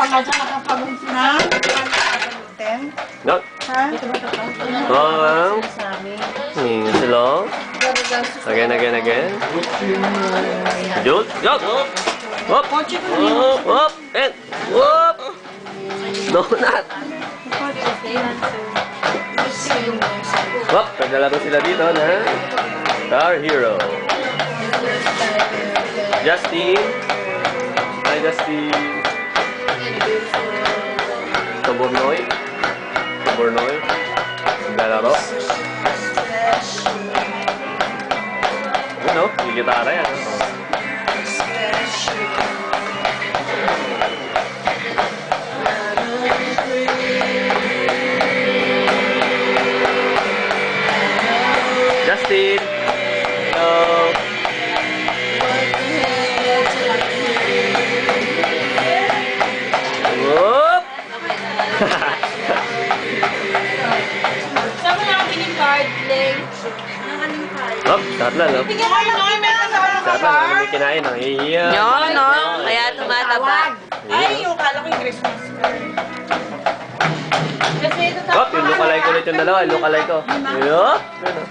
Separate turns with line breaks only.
pa nga siya nakapagod na.
No.
Ha?
Oh, slow. Again. Jut. Whoop. Whoop. And whoop. No, not. Whoop. Naglalaro sila dito na Star Hero. Justin. Hi, Justin. Bornoy. Naglalaro. Ano? May gitara yan. Justin. Hello. Whoop.
Saan mo nakabiling card, Ling? Nakabiling card.
Hop, start na, no?
Bigyan mo lang kita sa
Start na, ano may kinain, no? Iya.
No. Kaya tumataba.
Ay, yung kala ko yung Christmas card.
Kasi ito
Hop, yung lookalike ulit yung dalawa, yung lookalike ko. Yup. Ano?